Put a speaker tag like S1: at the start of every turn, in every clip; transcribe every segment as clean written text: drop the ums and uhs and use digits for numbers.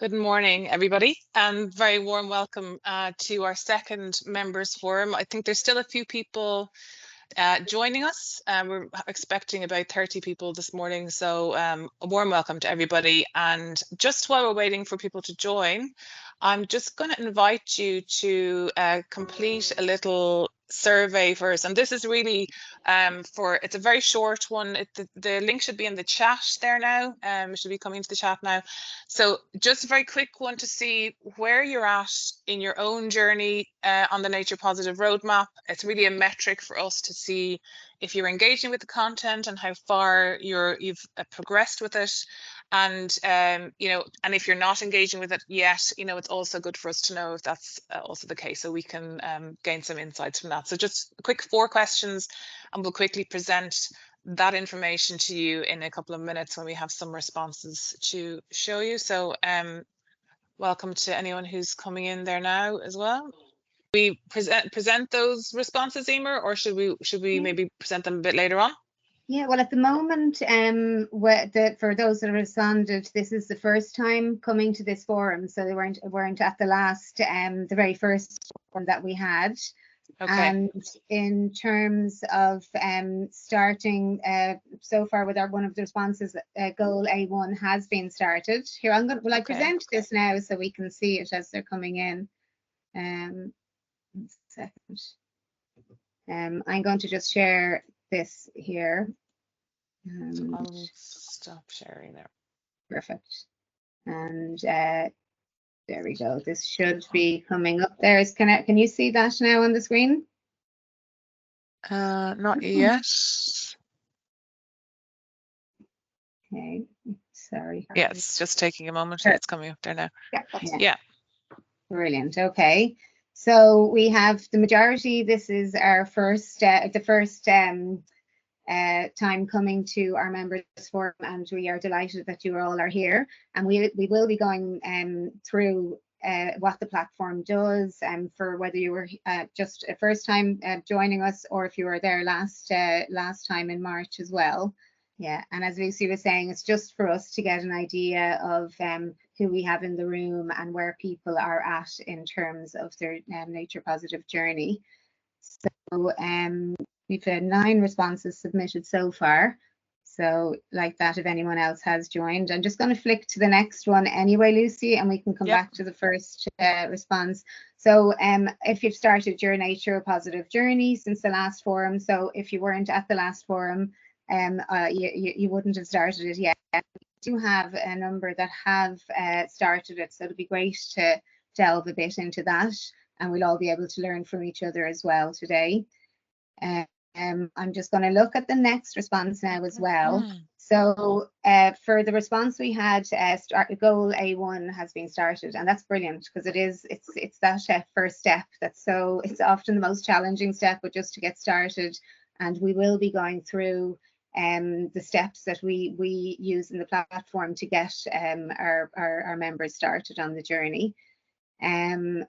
S1: Good morning, everybody, and very warm welcome to our second members forum. I think there's still a few people joining us. We're expecting about 30 people this morning, so a warm welcome to everybody. And just while we're waiting for people to join, I'm just going to invite you to complete a little survey first. And this is really it's a very short one. The link should be in the chat there now. It should be coming to the chat now. So just a very quick one to see where you're at in your own journey on the Nature Positive Roadmap. It's really a metric for us to see if you're engaging with the content and how far you've progressed with it. And and if you're not engaging with it yet, it's also good for us to know if that's also the case, so we can gain some insights from that. So just a quick 4 questions, and we'll quickly present that information to you in a couple of minutes when we have some responses to show you. So welcome to anyone who's coming in there now as well. We present those responses, Emer, or should we maybe present them a bit later on?
S2: Yeah, well, at the moment, for those that have responded, this is the first time coming to this forum, so they weren't at the last, the very first one that we had. Okay. And in terms of starting, so far with one of the responses, goal A1 has been started. Here, I present this now so we can see it as they're coming in. 1 second. I'm going to just share this here.
S1: I'll stop sharing there.
S2: Perfect. And there we go. This should be coming up there. Can you see that now on the screen?
S1: Not yet.
S2: Okay, sorry.
S1: Yeah, it's just taking a moment. Sure. It's coming up there now. Yeah.
S2: Brilliant. Okay. So we have the majority. This is our first, the first time coming to our members forum, and we are delighted that you all are here. And we will be going through what the platform does, for whether you were just a first time joining us, or if you were there last time in March as well. Yeah, and as Lucy was saying, it's just for us to get an idea of who we have in the room and where people are at in terms of their nature positive journey. So we've had 9 responses submitted so far. So like that, if anyone else has joined, I'm just going to flick to the next one anyway, Lucy, and we can come back to the first response. So if you've started your nature positive journey since the last forum, so if you weren't at the last forum, you wouldn't have started it yet. We do have a number that have started it, so it'll be great to delve a bit into that, and we'll all be able to learn from each other as well today. I'm just going to look at the next response now as well. So for the response we had, goal A1 has been started, and that's brilliant, because it's that first step it's often the most challenging step, but just to get started. And we will be going through the steps that we use in the platform to get our members started on the journey. And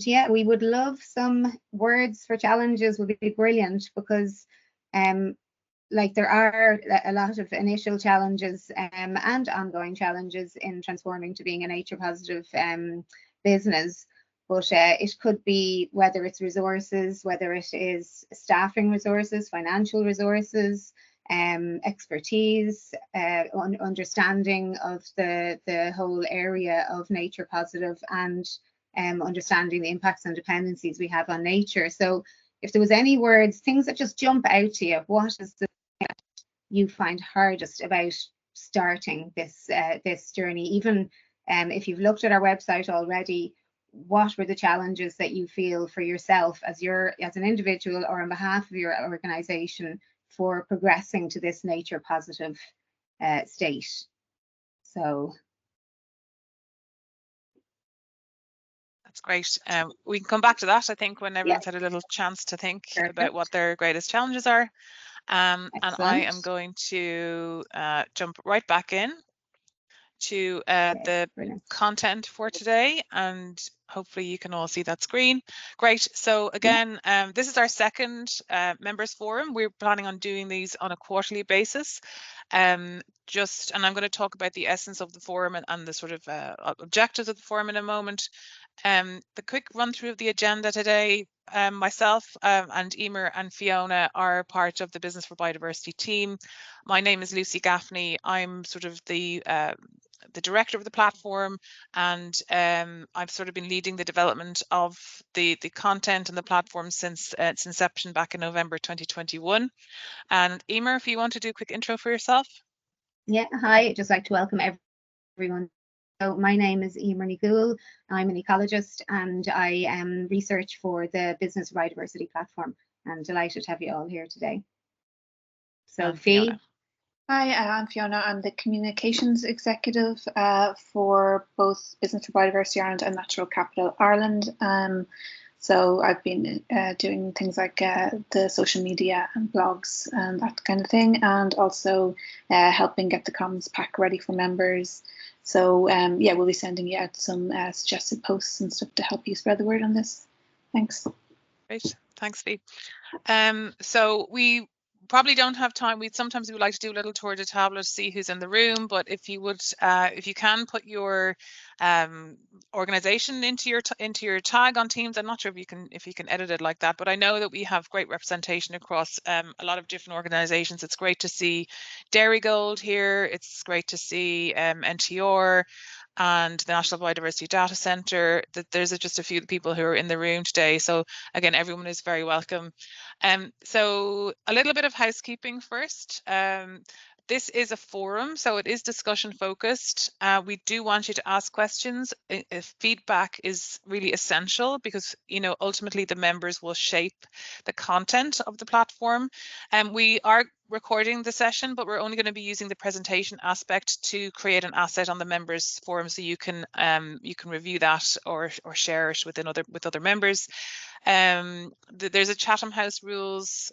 S2: yeah, we would love some words for challenges. Would be brilliant, because like there are a lot of initial challenges and ongoing challenges in transforming to being a nature positive business. But it could be whether it's resources, whether it is staffing resources, financial resources, expertise, understanding of the whole area of nature positive, and understanding the impacts and dependencies we have on nature. So if there was any words, things that just jump out to you, what is the thing that you find hardest about starting this journey? Even if you've looked at our website already, what were the challenges that you feel for yourself as an individual or on behalf of your organization for progressing to this nature positive state? So
S1: that's great. We can come back to that, I think, when everyone's had a little chance to think about what their greatest challenges are. And I am going to jump right back in to
S2: Okay,
S1: the
S2: brilliant.
S1: content for today, and hopefully you can all see that screen. Great. So again, this is our second members forum. We're planning on doing these on a quarterly basis. And I'm going to talk about the essence of the forum and the sort of objectives of the forum in a moment. The quick run through of the agenda today. Myself and Emer and Fiona are part of the Business for Biodiversity team. My name is Lucy Gaffney. I'm sort of the director of the platform, and I've sort of been leading the development of the content and the platform since its inception back in November 2021. And Emer, if you want to do a quick intro for yourself.
S2: Yeah, hi, I'd just like to welcome everyone. So my name is Emer Gould. I'm an ecologist and I research for the Business for Biodiversity platform. I'm delighted to have you all here today. So Fee.
S3: Hi, I'm Fiona. I'm the Communications Executive for both Business for Biodiversity Ireland and Natural Capital Ireland. So I've been doing things like the social media and blogs and that kind of thing, and also helping get the Commons pack ready for members. So yeah, we'll be sending you out some suggested posts and stuff to help you spread the word on this. Thanks.
S1: Great, thanks, Fee. So we probably don't have time. Sometimes we would like to do a little tour de table to see who's in the room, but if you would, if you can put your organization into your tag on Teams. I'm not sure if you can edit it like that, but I know that we have great representation across a lot of different organizations. It's great to see Dairygold here. It's great to see NTR and the National Biodiversity Data Centre. That there's just a few people who are in the room today. So again, everyone is very welcome. So a little bit of housekeeping first. This is a forum, so it is discussion focused. We do want you to ask questions. If feedback is really essential, because ultimately the members will shape the content of the platform. And we are recording the session, but we're only going to be using the presentation aspect to create an asset on the members forum, so you can review that or share it with other members. There's a Chatham House rules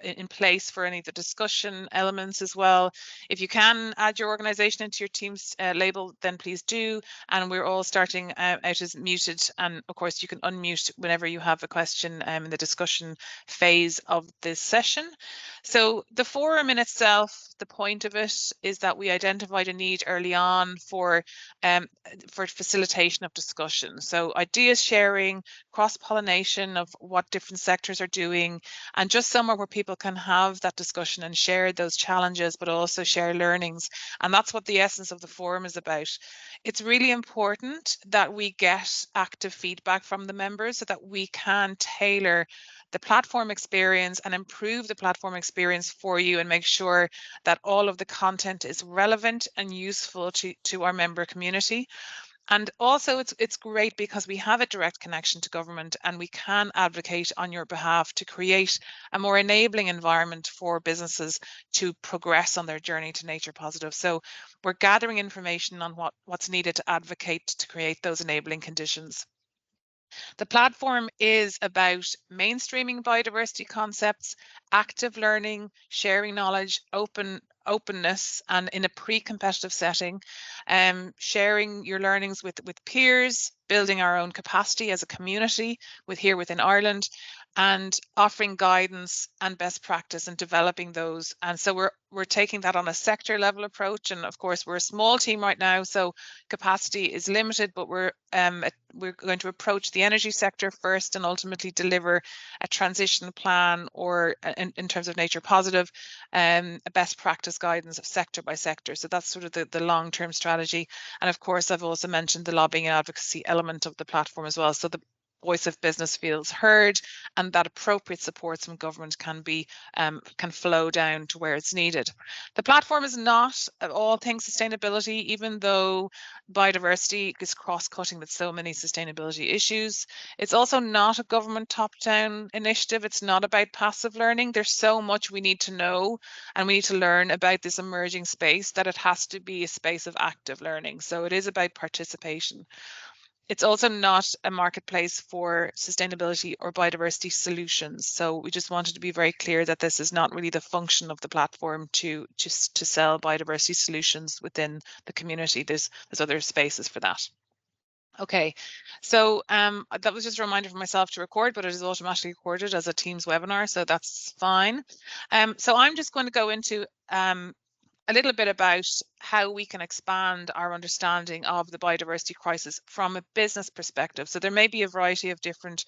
S1: in place for any of the discussion elements as well. If you can add your organization into your Teams label, then please do. And we're all starting out as muted, and of course you can unmute whenever you have a question in the discussion phase of this session. So the forum in itself, the point of it is that we identified a need early on for facilitation of discussion. So ideas sharing, cross-pollination of what different sectors are doing, and just somewhere where people can have that discussion and share those challenges, but also share learnings. And that's what the essence of the forum is about. It's really important that we get active feedback from the members so that we can tailor the platform experience and improve the platform experience for you, and make sure that all of the content is relevant and useful to our member community. And also it's great because we have a direct connection to government, and we can advocate on your behalf to create a more enabling environment for businesses to progress on their journey to nature positive. So we're gathering information on what's needed to advocate to create those enabling conditions. The platform is about mainstreaming biodiversity concepts, active learning, sharing knowledge, openness, and in a pre-competitive setting, sharing your learnings with peers, building our own capacity as a community within Ireland, and offering guidance and best practice and developing those. And so we're taking that on a sector level approach. And of course, we're a small team right now, so capacity is limited, but we're going to approach the energy sector first and ultimately deliver a transition plan, or in terms of nature positive, a best practice guidance of sector by sector. So that's sort of the long-term strategy. And of course, I've also mentioned the lobbying and advocacy element of the platform as well. So the voice of business feels heard, and that appropriate supports from government can flow down to where it's needed. The platform is not all things sustainability, even though biodiversity is cross-cutting with so many sustainability issues. It's also not a government top-down initiative. It's not about passive learning. There's so much we need to know and we need to learn about this emerging space that it has to be a space of active learning. So it is about participation. It's also not a marketplace for sustainability or biodiversity solutions. So we just wanted to be very clear that this is not really the function of the platform to sell biodiversity solutions within the community. There's other spaces for that. Okay, so that was just a reminder for myself to record, but it is automatically recorded as a Teams webinar, so that's fine. So I'm just going to go into a little bit about how we can expand our understanding of the biodiversity crisis from a business perspective. So there may be a variety of different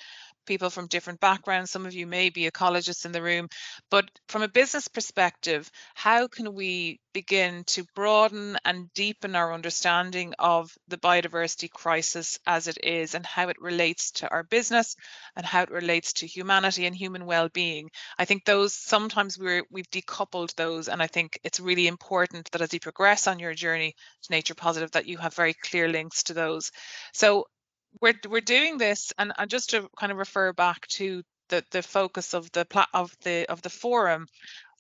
S1: people from different backgrounds. Some of you may be ecologists in the room, but from a business perspective, how can we begin to broaden and deepen our understanding of the biodiversity crisis as it is and how it relates to our business and how it relates to humanity and human well-being? I think those sometimes we've decoupled those, and I think it's really important that as you progress on your journey to nature positive that you have very clear links to those. So we're doing this, and just to kind of refer back to the focus of the forum.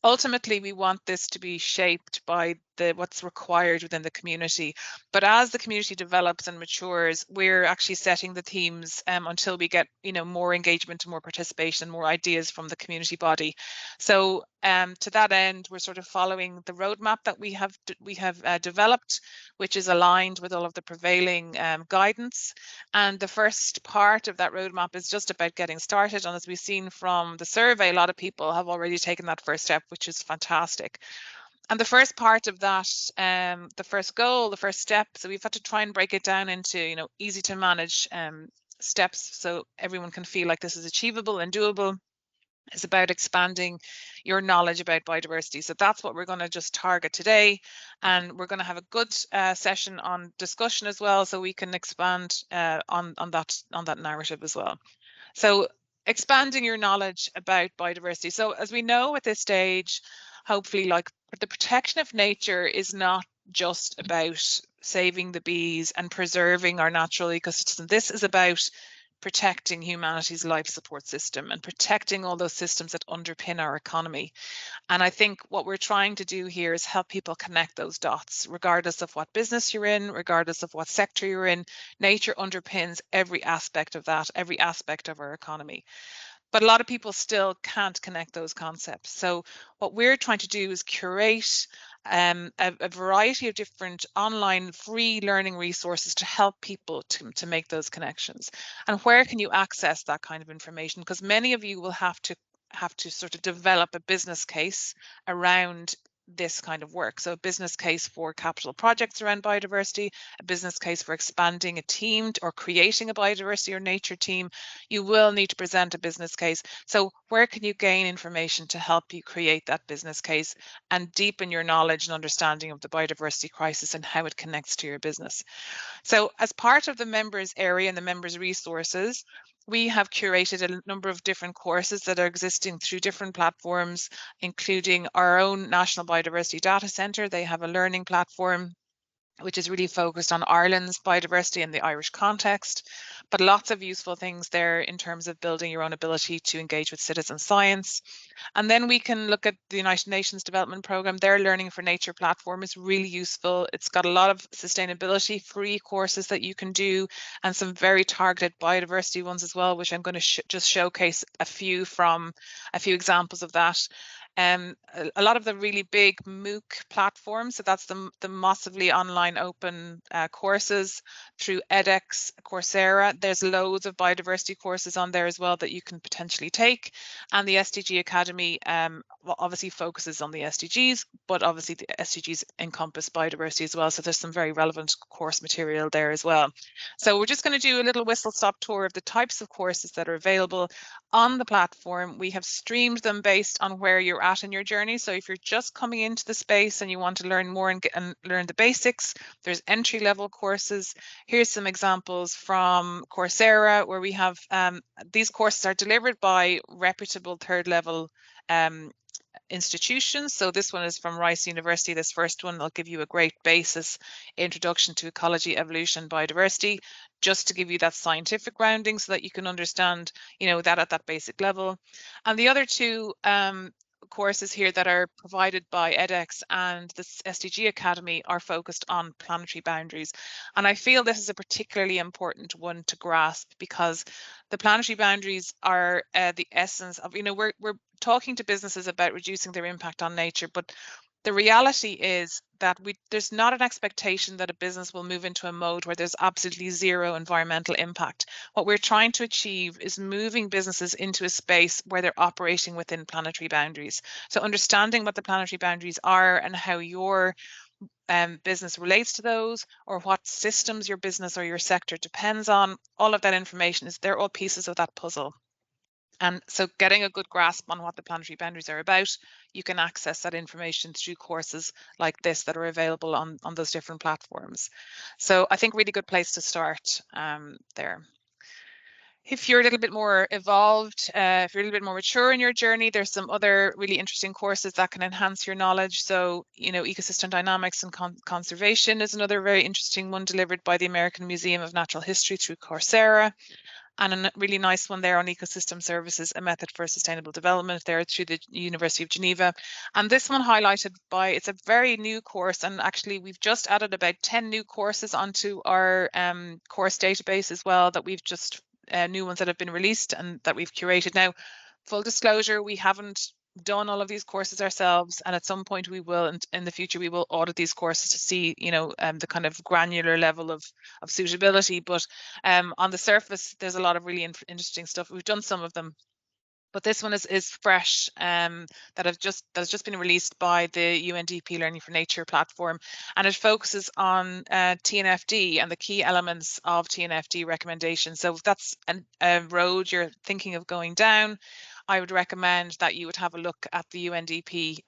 S1: Ultimately, we want this to be shaped by what's required within the community. But as the community develops and matures, we're actually setting the themes until we get, more engagement and more participation and more ideas from the community body. So to that end, we're sort of following the roadmap that we have developed, which is aligned with all of the prevailing guidance. And the first part of that roadmap is just about getting started. And as we've seen from the survey, a lot of people have already taken that first step, which is fantastic. And the first part of that, the first goal, the first step, so we've had to try and break it down into, easy to manage steps so everyone can feel like this is achievable and doable. It's about expanding your knowledge about biodiversity. So that's what we're going to just target today. And we're going to have a good session on discussion as well, so we can expand on that narrative as well. So expanding your knowledge about biodiversity. So as we know at this stage, hopefully, like, the protection of nature is not just about saving the bees and preserving our natural ecosystem. This is about protecting humanity's life support system and protecting all those systems that underpin our economy. And I think what we're trying to do here is help people connect those dots, regardless of what business you're in, regardless of what sector you're in. Nature underpins every aspect of that, every aspect of our economy. But a lot of people still can't connect those concepts. So what we're trying to do is curate a variety of different online free learning resources to help people to make those connections. And where can you access that kind of information? Because many of you will have to sort of develop a business case around this kind of work. So a business case for capital projects around biodiversity, a business case for expanding a team or creating a biodiversity or nature team. You will need to present a business case. So where can you gain information to help you create that business case and deepen your knowledge and understanding of the biodiversity crisis and how it connects to your business? So as part of the members area and the members resources, we have curated a number of different courses that are existing through different platforms, including our own National Biodiversity Data Centre. They have a learning platform which is really focused on Ireland's biodiversity and the Irish context, but lots of useful things there in terms of building your own ability to engage with citizen science. And then we can look at the United Nations Development Programme. Their Learning for Nature platform is really useful. It's got a lot of sustainability free courses that you can do and some very targeted biodiversity ones as well, which I'm going to just showcase a few examples of that. A lot of the really big MOOC platforms, so that's the massively online open courses through edX, Coursera. There's loads of biodiversity courses on there as well that you can potentially take. And the SDG Academy obviously focuses on the SDGs, but obviously the SDGs encompass biodiversity as well. So there's some very relevant course material there as well. So we're just going to do a little whistle-stop tour of the types of courses that are available on the platform. We have streamed them based on where you're at in your journey. So if you're just coming into the space and you want to learn more and learn the basics, there's entry-level courses. Here's some examples from Coursera, where we have these courses are delivered by reputable third-level institutions. So this one is from Rice University. This first one, they'll give you a great basis introduction to ecology, evolution, biodiversity, just to give you that scientific grounding so that you can understand, that at that basic level. And the other two courses here that are provided by edX and the SDG Academy are focused on planetary boundaries. And I feel this is a particularly important one to grasp, because the planetary boundaries are the essence of, we're talking to businesses about reducing their impact on nature, but the reality is that there's not an expectation that a business will move into a mode where there's absolutely zero environmental impact. What we're trying to achieve is moving businesses into a space where they're operating within planetary boundaries. So understanding what the planetary boundaries are and how your business relates to those, or what systems your business or your sector depends on, all of that information they're all pieces of that puzzle. And so getting a good grasp on what the planetary boundaries are about, you can access that information through courses like this that are available on those different platforms. So I think really good place to start there. If you're a little bit more evolved, if you're a little bit more mature in your journey, there's some other really interesting courses that can enhance your knowledge. So, ecosystem dynamics and conservation is another very interesting one, delivered by the American Museum of Natural History through Coursera. And a really nice one there on ecosystem services, a method for sustainable development, there through the University of Geneva. And this one highlighted by, it's a very new course, and actually we've just added about 10 new courses onto our course database as well, that we've just, new ones that have been released and that we've curated. Now, full disclosure, we haven't done all of these courses ourselves, and at some point we will, and in the future we will audit these courses to see the kind of granular level of suitability, but on the surface there's a lot of really interesting stuff. We've done some of them, but this one is fresh, that has just been released by the UNDP Learning for Nature platform, and it focuses on TNFD and the key elements of TNFD recommendations. So if that's a road you're thinking of going down, I would recommend that you would have a look at the UNDP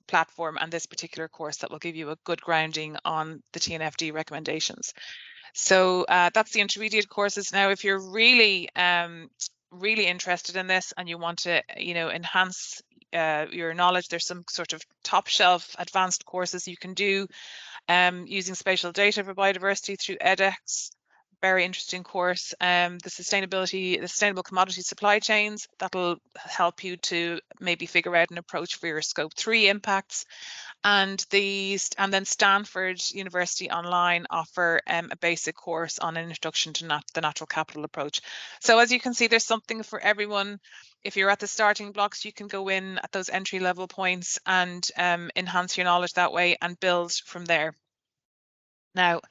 S1: platform and this particular course that will give you a good grounding on the TNFD recommendations. So that's the intermediate courses. Now, if you're really interested in this and you want to, enhance your knowledge, there's some sort of top shelf advanced courses you can do using spatial data for biodiversity through edX. Very interesting course. The sustainable commodity supply chains, that'll help you to maybe figure out an approach for your scope 3 impacts. And then Stanford University Online offer a basic course on an introduction to the natural capital approach. So as you can see, there's something for everyone. If you're at the starting blocks, you can go in at those entry level points and enhance your knowledge that way and build from there. Now,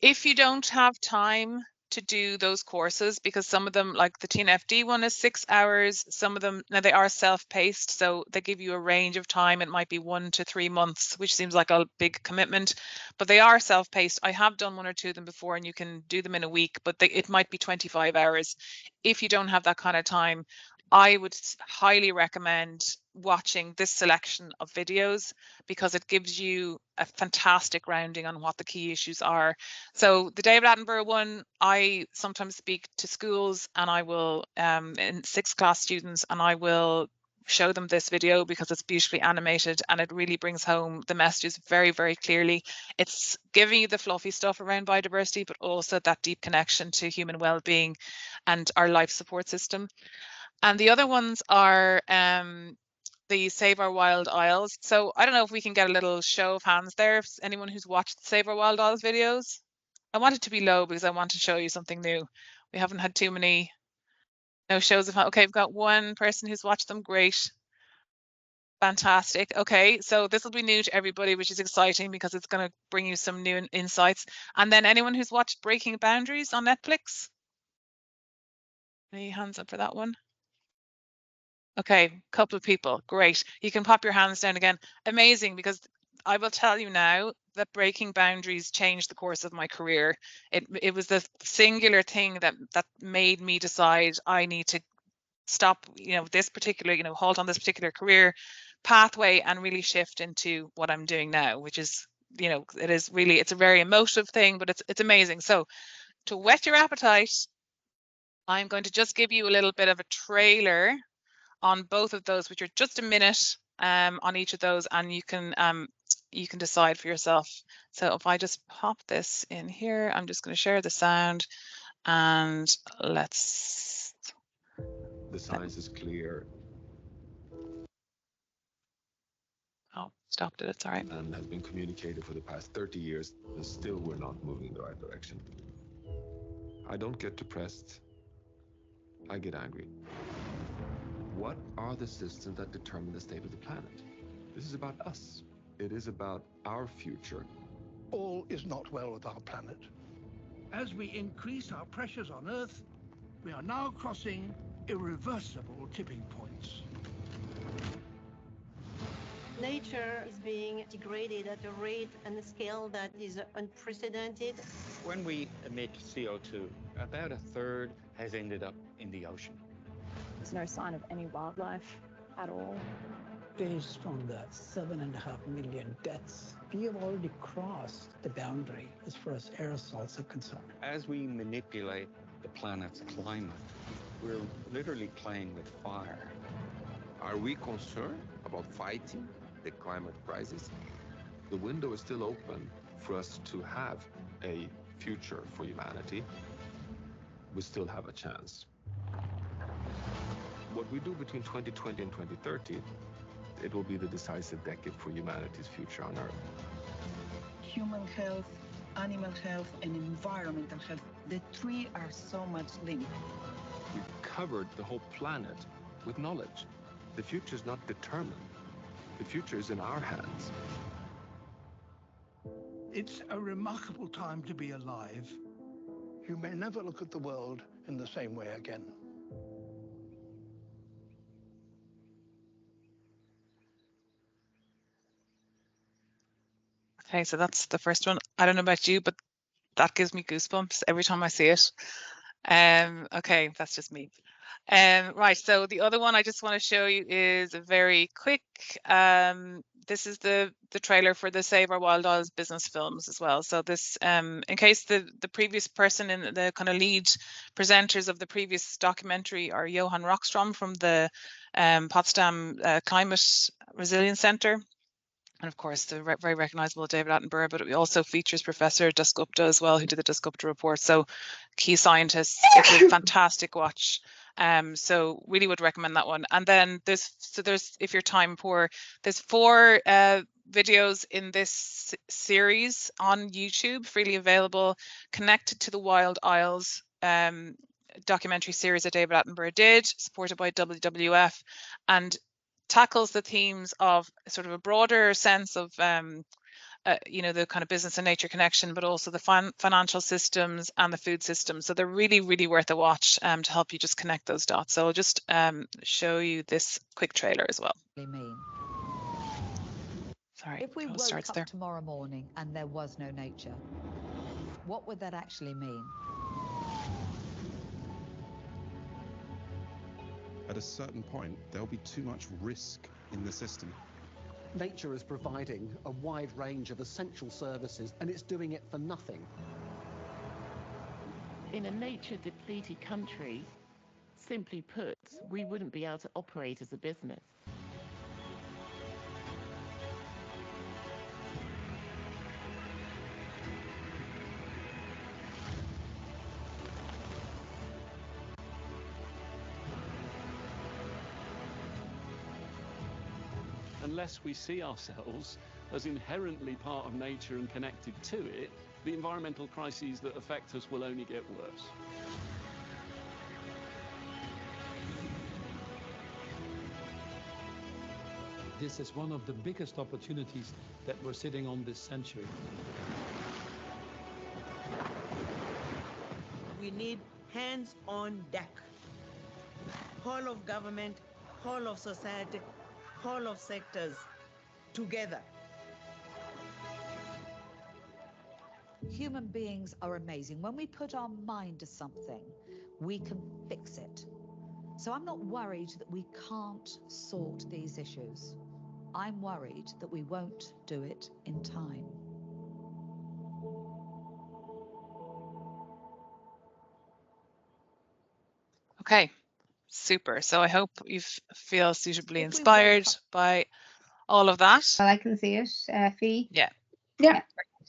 S1: if you don't have time to do those courses, because some of them, like the TNFD one, is 6 hours, some of them, now they are self-paced, so they give you a range of time. It might be 1 to 3 months, which seems like a big commitment, but they are self-paced. I have done 1 or 2 of them before, and you can do them in a week, but it might be 25 hours. If you don't have that kind of time, I would highly recommend watching this selection of videos, because it gives you a fantastic grounding on what the key issues are. So the David Attenborough one, I sometimes speak to schools, and I will, in 6th class students, and I will show them this video because it's beautifully animated and it really brings home the messages very, very clearly. It's giving you the fluffy stuff around biodiversity, but also that deep connection to human well-being and our life support system. And the other ones are the Save Our Wild Isles. So I don't know if we can get a little show of hands there. If anyone who's watched the Save Our Wild Isles videos. I want it to be low because I want to show you something new. We haven't had too many shows of, okay, we've got one person who's watched them. Great. Fantastic. Okay, so this will be new to everybody, which is exciting because it's going to bring you some new insights. And then anyone who's watched Breaking Boundaries on Netflix? Any hands up for that one? Okay, couple of people. Great. You can pop your hands down again. Amazing, because I will tell you now that Breaking Boundaries changed the course of my career. It was the singular thing that made me decide I need to stop, this particular, halt on this particular career pathway and really shift into what I'm doing now, which is, it's a very emotive thing, but it's amazing. So to whet your appetite, I'm going to just give you a little bit of a trailer on both of those, which are just a minute on each of those, and you can decide for yourself. So if I just pop this in here, I'm just going to share the sound, and let's.
S4: The science is clear.
S1: Stopped it. It's all right.
S4: And has been communicated for the past 30 years, and still we're not moving in the right direction. I don't get depressed. I get angry. What are the systems that determine the state of the planet? This is about us. It is about our future.
S5: All is not well with our planet. As we increase our pressures on Earth, we are now crossing irreversible tipping points.
S6: Nature is being degraded at a rate and a scale that is unprecedented.
S7: When we emit CO2, about a third has ended up in the ocean.
S8: There's no sign of any wildlife at all.
S9: Based on the 7.5 million deaths, we have already crossed the boundary as far as aerosols are concerned.
S7: As we manipulate the planet's climate, we're literally playing with fire.
S4: Are we concerned about fighting the climate crisis? The window is still open for us to have a future for humanity. We still have a chance. What we do between 2020 and 2030, it will be the decisive decade for humanity's future on Earth.
S10: Human health, animal health, and environmental health, the three are so much linked.
S4: We've covered the whole planet with knowledge. The future is not determined. The future is in our hands.
S5: It's a remarkable time to be alive. You may never look at the world in the same way again.
S1: Okay, so that's the first one. I don't know about you, but that gives me goosebumps every time I see it. Okay, that's just me. Right, so the other one I just want to show you is a very quick. This is the trailer for the Save Our Wild Isles business films as well. So this, in case the previous person in the kind of lead presenters of the previous documentary are Johan Rockstrom from the Potsdam Climate Resilience Center. And of course, the very recognizable David Attenborough, but it also features Professor Dasgupta as well, who did the Dasgupta report. So key scientists, it's a fantastic watch. So really would recommend that one. And then there's, if you're time poor, there's 4 videos in this series on YouTube, freely available, connected to the Wild Isles documentary series that David Attenborough did, supported by WWF, and tackles the themes of sort of a broader sense of you know, the kind of business and nature connection, but also the financial systems and the food system. So they're really, really worth a watch to help you just connect those dots. So I'll just show you this quick trailer as well. Sorry,
S11: if we woke up tomorrow morning and there was no nature, what would that actually mean?
S12: At a certain point, there'll be too much risk in the system.
S13: Nature is providing a wide range of essential services, and it's doing it for nothing.
S14: In a nature-depleted country, simply put, we wouldn't be able to operate as a business.
S15: Unless we see ourselves as inherently part of nature and connected to it, the environmental crises that affect us will only get worse.
S16: This is one of the biggest opportunities that we're sitting on this century.
S10: We need hands on deck. Whole of government, whole of society, whole of sectors together.
S11: Human beings are amazing. When we put our mind to something, we can fix it. So I'm not worried that we can't sort these issues. I'm worried that we won't do it in time.
S1: Okay, super. So I hope you feel suitably inspired by all of that.
S2: Well, I can see it, Fee.
S1: Yeah.
S2: Yeah.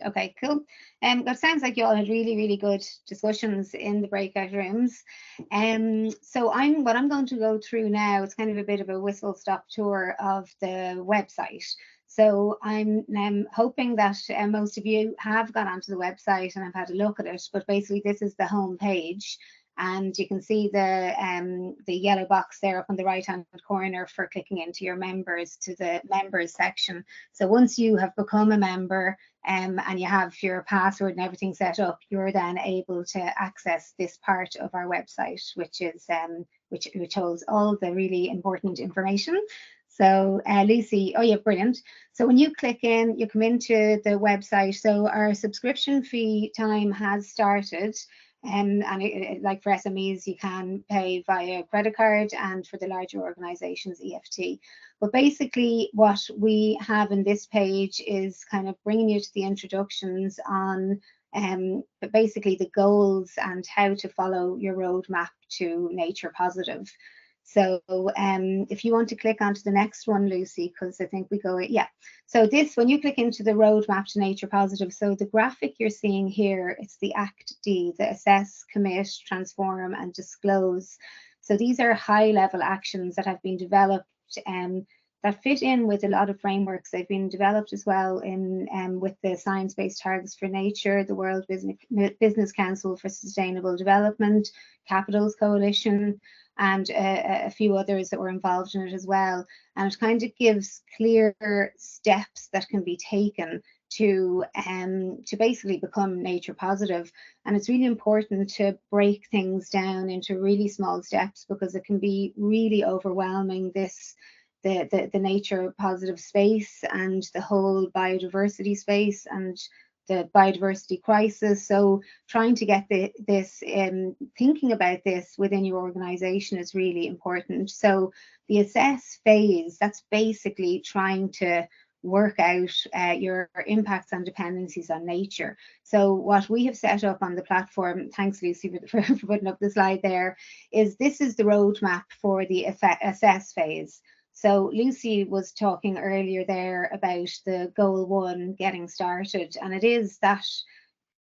S2: Okay, cool. That sounds like you all had really, really good discussions in the breakout rooms. So what I'm going to go through now, it's kind of a bit of a whistle-stop tour of the website. So I'm hoping that most of you have gone onto the website and have had a look at it, but basically this is the home page. And you can see the yellow box there up on the right-hand corner for clicking into your members to the members section. So once you have become a member and you have your password and everything set up, you're then able to access this part of our website, which is which holds all the really important information. So Lucy, oh yeah, brilliant. So when you click in, you come into the website. So our subscription fee time has started. And like for SMEs, you can pay via credit card, and for the larger organizations, EFT. But basically what we have in this page is kind of bringing you to the introductions on but basically the goals and how to follow your roadmap to nature positive. So if you want to click onto the next one, Lucy, because I think we go, yeah. So this, when you click into the roadmap to nature positive, so the graphic you're seeing here, it's the Act D, the assess, commit, transform, and disclose. So these are high level actions that have been developed that fit in with a lot of frameworks. They've been developed as well in with the Science-Based Targets for Nature, the World Business Council for Sustainable Development, Capitals Coalition, and a few others that were involved in it as well. And it kind of gives clear steps that can be taken to basically become nature positive. And it's really important to break things down into really small steps, because it can be really overwhelming, the nature positive space and the whole biodiversity space and the biodiversity crisis. So trying to get thinking about this within your organization is really important. So the assess phase, that's basically trying to work out your impacts and dependencies on nature. So what we have set up on the platform, thanks Lucy for putting up the slide there, is this is the roadmap for the assess phase. So Lucy was talking earlier there about the goal 1, getting started, and it is that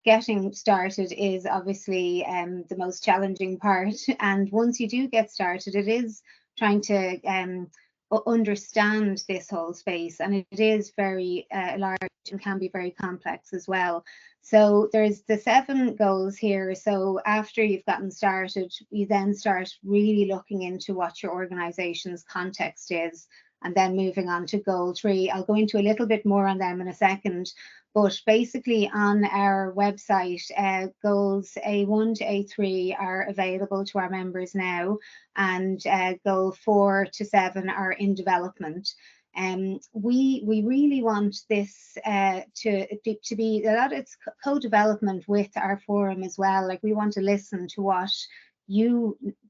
S2: getting started is obviously the most challenging part. And once you do get started, it is trying to understand this whole space, and it is very large and can be very complex as well. So there's the 7 goals here. So after you've gotten started, you then start really looking into what your organization's context is, and then moving on to goal 3. I'll go into a little bit more on them in a second, but basically on our website, goals A1 to A3 are available to our members now, and goal 4 to 7 are in development. We really want this to be a lot of it's co-development with our forum as well. Like, we want to listen to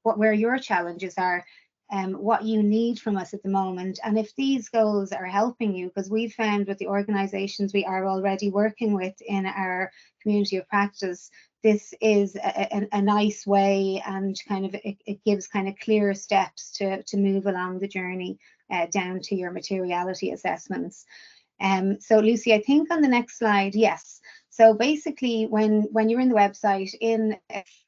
S2: where your challenges are, what you need from us at the moment, and if these goals are helping you, because we've found with the organizations we are already working with in our community of practice, this is a nice way, and kind of it gives kind of clear steps to move along the journey down to your materiality assessments. So Lucy, I think on the next slide, yes. So basically, when you're in the website in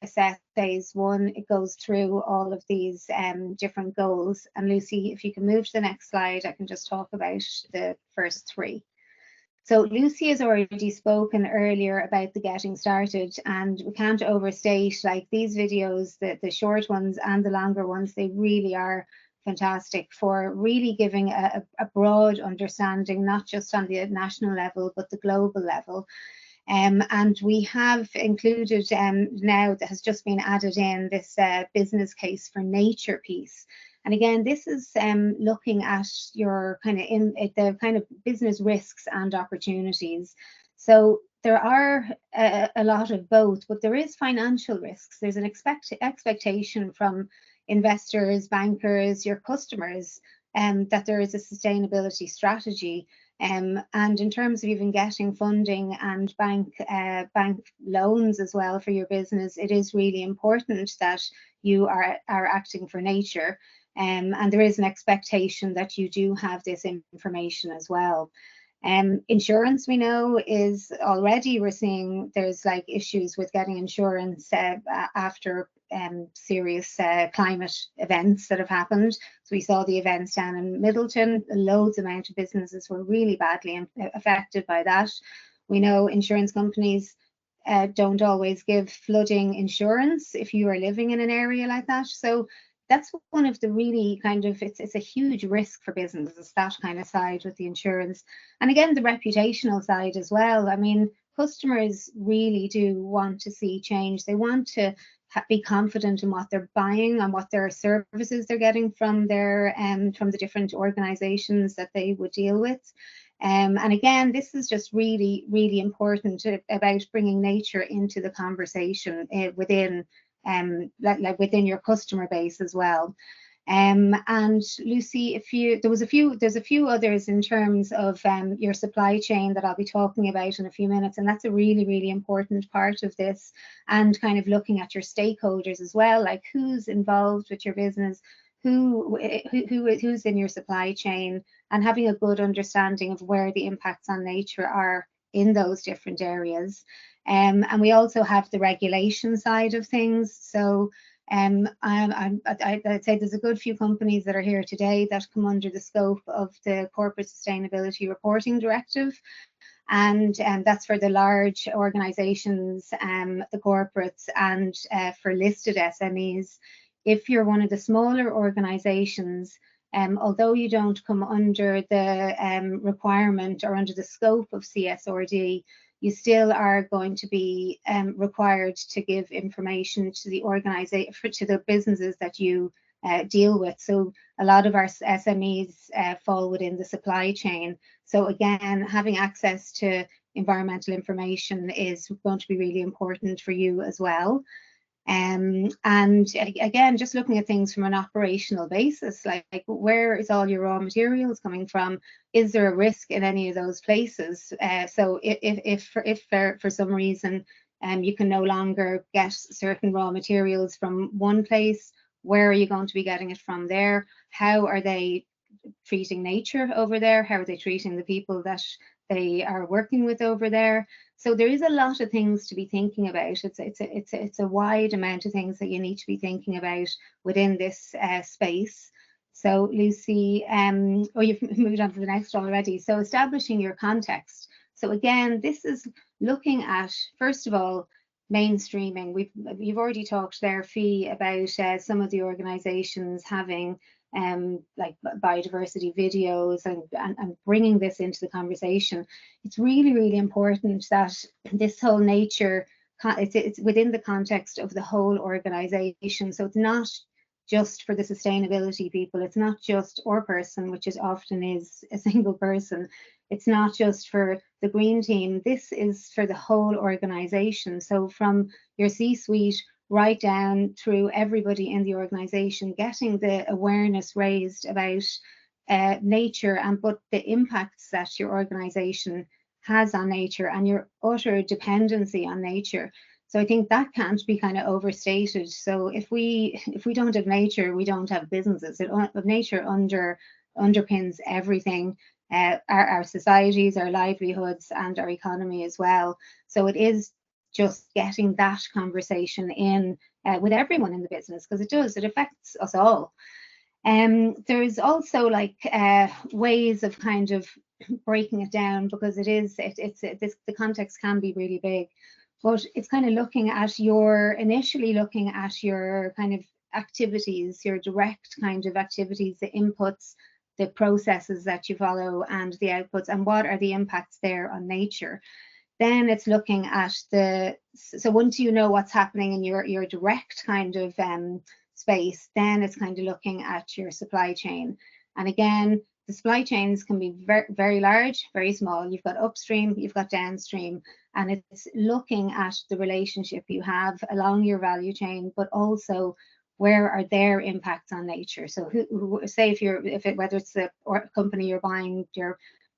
S2: assess phase 1, it goes through all of these different goals. And Lucy, if you can move to the next slide, I can just talk about the first 3. So Lucy has already spoken earlier about the getting started, and we can't overstate, like, these videos, the short ones and the longer ones, they really are fantastic for really giving a broad understanding, not just on the national level, but the global level. And we have included now, that has just been added in, this business case for nature piece. And again, this is looking at your the kind of business risks and opportunities. So there are a lot of both, but there is financial risks. There's an expectation from investors, bankers, your customers, that there is a sustainability strategy. And in terms of even getting funding and bank loans as well for your business, it is really important that you are acting for nature. And there is an expectation that you do have this information as well. Insurance, we know, is already, we're seeing there's like issues with getting insurance after serious climate events that have happened. So we saw the events down in Middleton, loads amount of businesses were really badly affected by that. We know insurance companies don't always give flooding insurance if you are living in an area like that. So that's one of the really kind of, it's a huge risk for businesses, that kind of side with the insurance. And again, the reputational side as well. I mean, customers really do want to see change. They want to be confident in what they're buying and what their services they're getting from their from the different organizations that they would deal with. And again, this is just really, really important about bringing nature into the conversation within like within your customer base as well. And Lucy, there's a few others in terms of your supply chain that I'll be talking about in a few minutes, and that's a really, really important part of this, and kind of looking at your stakeholders as well, like who's involved with your business, who's in your supply chain, and having a good understanding of where the impacts on nature are in those different areas. And we also have the regulation side of things. So I'd say there's a good few companies that are here today that come under the scope of the Corporate Sustainability Reporting Directive. And that's for the large organizations, the corporates, and for listed SMEs. If you're one of the smaller organizations, although you don't come under the requirement or under the scope of CSRD, you still are going to be required to give information to the organization, to the businesses that you deal with. So a lot of our SMEs fall within the supply chain. So again, having access to environmental information is going to be really important for you as well. And again, just looking at things from an operational basis, like where is all your raw materials coming from? Is there a risk in any of those places? So if for some reason you can no longer get certain raw materials from one place, where are you going to be getting it from there? How are they treating nature over there? How are they treating the people that they are working with over there? So there is a lot of things to be thinking about. It's a wide amount of things that you need to be thinking about within this space. So Lucy, you've moved on to the next already. So establishing your context. So again, this is looking at, first of all, mainstreaming. You've already talked there, Fee, about some of the organisations having like biodiversity videos and bringing this into the conversation. It's really, really important that this whole nature, it's within the context of the whole organization. So it's not just for the sustainability people, it's not just our person, which is often is a single person. It's not just for the green team, this is for the whole organization. So from your C-suite right down through everybody in the organization, getting the awareness raised about nature but the impacts that your organization has on nature and your utter dependency on nature. So I think that can't be kind of overstated. So if we don't have nature, we don't have businesses. Nature underpins everything, our societies, our livelihoods, and our economy as well. So it is just getting that conversation in with everyone in the business, because it affects us all. There's also like ways of kind of breaking it down, because the context can be really big, but it's kind of initially looking at your kind of activities, your direct kind of activities, the inputs, the processes that you follow, and the outputs, and what are the impacts there on nature. Then it's looking at so once you know what's happening in your direct kind of space, then it's kind of looking at your supply chain. And again, the supply chains can be very, very large, very small. You've got upstream, you've got downstream, and it's looking at the relationship you have along your value chain, but also where are their impacts on nature. So say whether it's the company you're buying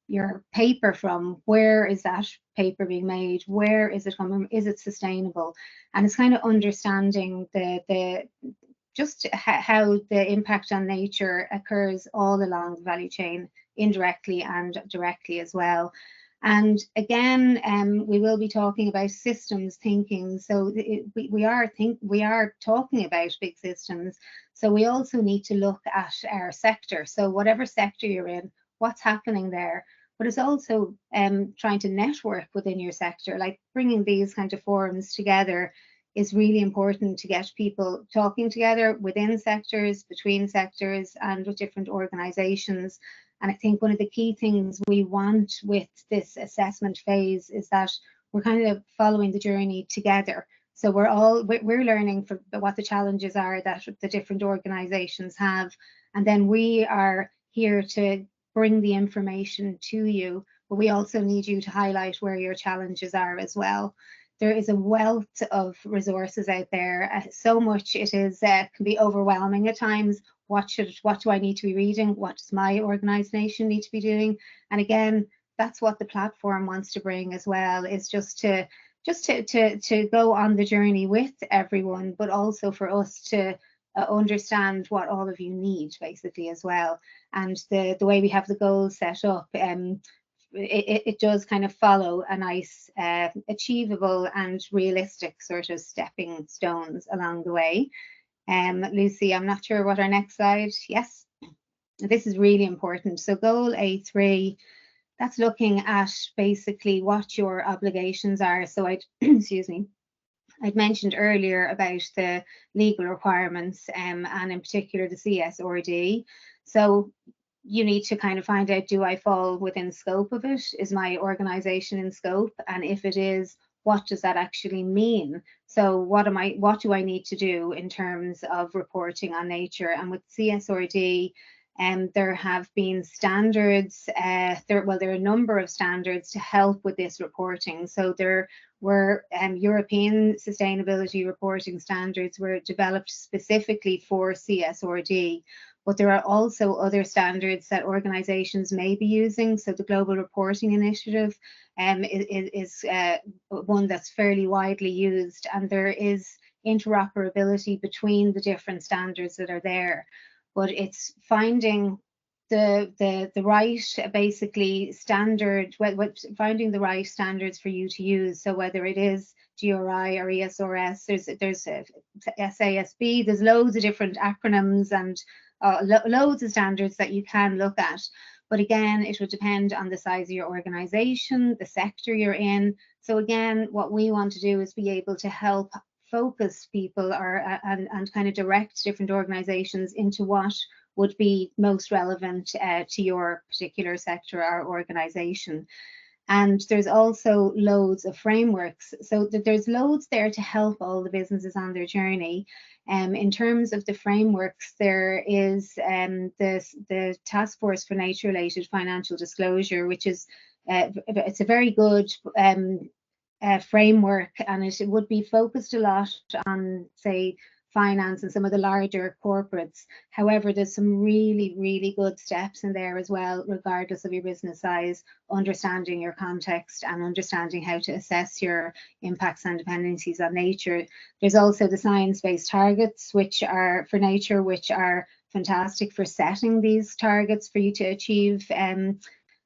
S2: your paper from, where is that paper being made? Where is it coming? Is it sustainable? And it's kind of understanding just how the impact on nature occurs all along the value chain indirectly and directly as well. And again, we will be talking about systems thinking. So we are talking about big systems. So we also need to look at our sector. So whatever sector you're in, what's happening there. But it's also trying to network within your sector, like bringing these kind of forums together is really important to get people talking together within sectors, between sectors, and with different organisations. And I think one of the key things we want with this assessment phase is that we're kind of following the journey together. So we're learning from what the challenges are that the different organisations have, and then we are here to bring the information to you. But we also need you to highlight where your challenges are as well. There is a wealth of resources out there. So much it is can be overwhelming at times. What do I need to be reading? What does my organisation need to be doing? And again, that's what the platform wants to bring as well, is just to go on the journey with everyone, but also for us to understand what all of you need basically as well. And the way we have the goals set up, it does kind of follow a nice achievable and realistic sort of stepping stones along the way. Lucy, I'm not sure what our next slide. Yes, this is really important. So goal A3, that's looking at basically what your obligations are. So excuse me, I'd mentioned earlier about the legal requirements and in particular the CSRD. So you need to kind of find out, do I fall within scope of it? Is my organisation in scope? And if it is, what does that actually mean? So what do I need to do in terms of reporting on nature? And with CSRD, there have been standards, there are a number of standards to help with this reporting. So there were European sustainability reporting standards were developed specifically for CSRD. But there are also other standards that organisations may be using. So the Global Reporting Initiative is one that's fairly widely used, and there is interoperability between the different standards that are there. But it's finding the right basically standard, finding the right standards for you to use. So whether it is GRI or ESRS, there's SASB, there's loads of different acronyms and loads of standards that you can look at. But again, it would depend on the size of your organisation, the sector you're in. So again, what we want to do is be able to help focus people and kind of direct different organisations into what would be most relevant to your particular sector or organisation. And there's also loads of frameworks. So there's loads there to help all the businesses on their journey. In terms of the frameworks, there is the Task Force for Nature-related Financial Disclosure, which is it's a very good framework, and it would be focused a lot on, say, finance and some of the larger corporates. However, there's some really, really good steps in there as well, regardless of your business size, understanding your context and understanding how to assess your impacts and dependencies on nature. There's also the science-based targets, which are for nature, which are fantastic for setting these targets for you to achieve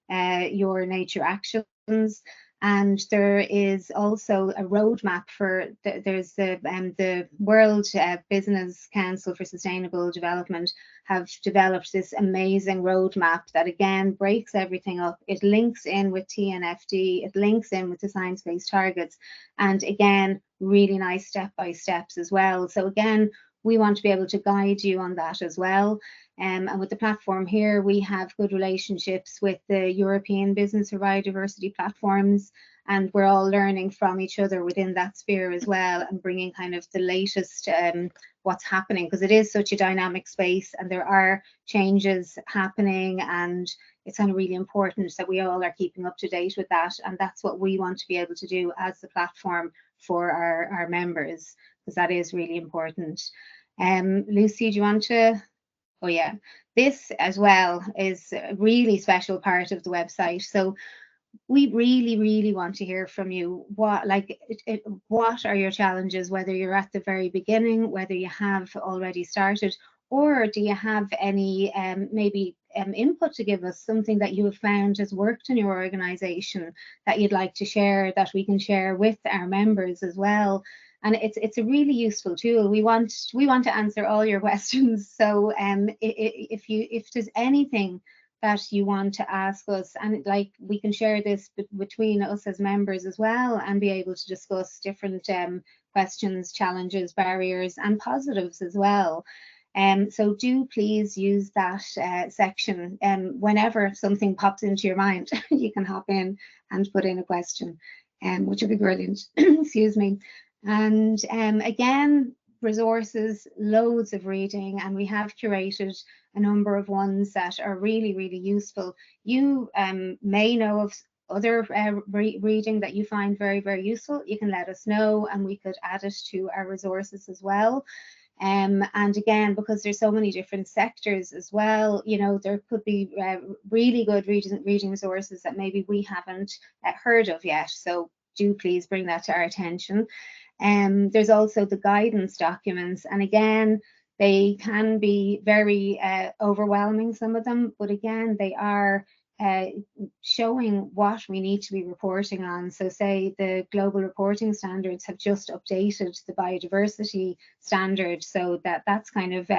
S2: your nature actions. And there is also a roadmap for, there's the World Business Council for Sustainable Development have developed this amazing roadmap that again breaks everything up. It links in with TNFD, it links in with the science-based targets, and again, really nice step-by-steps as well. So again, we want to be able to guide you on that as well. And with the platform here, we have good relationships with the European Business for Biodiversity platforms, and we're all learning from each other within that sphere as well, and bringing kind of the latest what's happening, because it is such a dynamic space and there are changes happening, and it's kind of really important that we all are keeping up to date with that. And that's what we want to be able to do as the platform for our members, because that is really important. Lucy, do you want to? Oh yeah, this as well is a really special part of the website. So we really, really want to hear from you. What are your challenges, whether you're at the very beginning, whether you have already started, Or do you have any maybe input to give us, something that you have found has worked in your organisation that you'd like to share, that we can share with our members as well? And it's a really useful tool. We want to answer all your questions. So if there's anything that you want to ask us, and like we can share this between us as members as well, and be able to discuss different questions, challenges, barriers, and positives as well. So do please use that section. Whenever something pops into your mind, you can hop in and put in a question, which would be brilliant. Excuse me. And again, resources, loads of reading, and we have curated a number of ones that are really, really useful. You may know of other reading that you find very, very useful. You can let us know, and we could add it to our resources as well. And again, because there's so many different sectors as well, you know, there could be really good reading resources that maybe we haven't heard of yet. So do please bring that to our attention. There's also the guidance documents, and again, they can be very overwhelming, some of them, but again, they are showing what we need to be reporting on. So say the global reporting standards have just updated the biodiversity standard, so that's kind of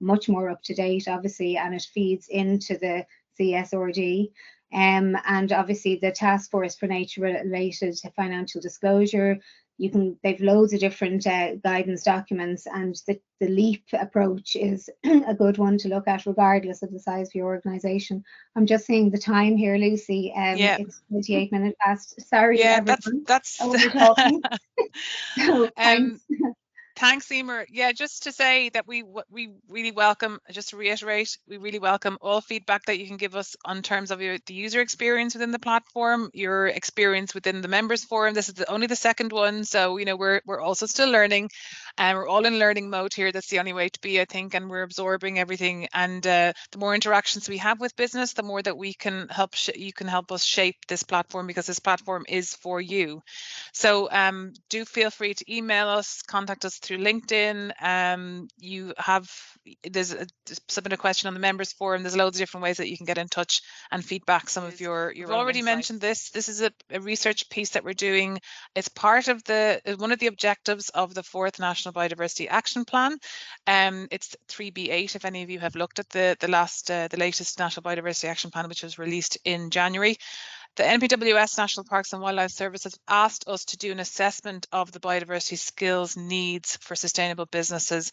S2: much more up to date, obviously, and it feeds into the CSRD. And obviously the Task Force for Nature-related Financial Disclosure, they've loads of different guidance documents, and the LEAP approach is a good one to look at regardless of the size of your organisation. I'm just seeing the time here, Lucy. It's 28 minutes past. Sorry, everyone.
S1: That's
S2: over talking. So thanks.
S1: Thanks, Emer. Yeah, just to say that we really welcome, just to reiterate, we really welcome all feedback that you can give us on terms of the user experience within the platform, your experience within the members forum. This is only the second one, so you know we're also still learning, and we're all in learning mode here. That's the only way to be, I think, and we're absorbing everything. And the more interactions we have with business, the more that we can help. You can help us shape this platform, because this platform is for you. So do feel free to email us, contact us through LinkedIn. Submit a question on the members forum. There's loads of different ways that you can get in touch and feedback some of your You've already mentioned this. This is a research piece that we're doing. It's part of one of the objectives of the 4th National Biodiversity Action Plan. It's 3B8 if any of you have looked at the latest National Biodiversity Action Plan, which was released in January. The NPWS, National Parks and Wildlife Service, has asked us to do an assessment of the biodiversity skills needs for sustainable businesses.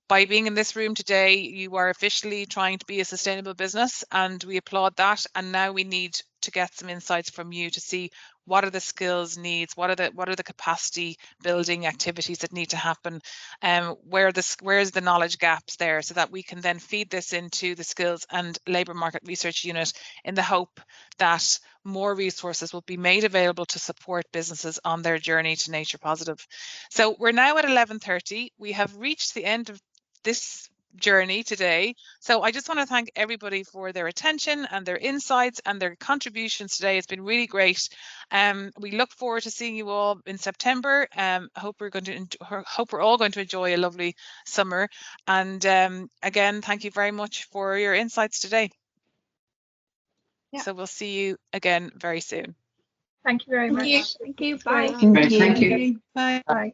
S1: By being in this room today, you are officially trying to be a sustainable business, and we applaud that. And now we need to get some insights from you to see what are the skills needs, what are the capacity building activities that need to happen, where's the knowledge gaps there, so that we can then feed this into the Skills and Labour Market Research Unit in the hope that more resources will be made available to support businesses on their journey to nature positive. So we're now at 11:30. We have reached the end of this journey today. So I just want to thank everybody for their attention and their insights and their contributions today. It's been really great. We look forward to seeing you all in September. Hope we're all going to enjoy a lovely summer. And again, thank you very much for your insights today. Yeah. So we'll see you again very soon.
S3: Thank you very much.
S17: Thank you. Bye.
S3: Thank you. Bye. Bye.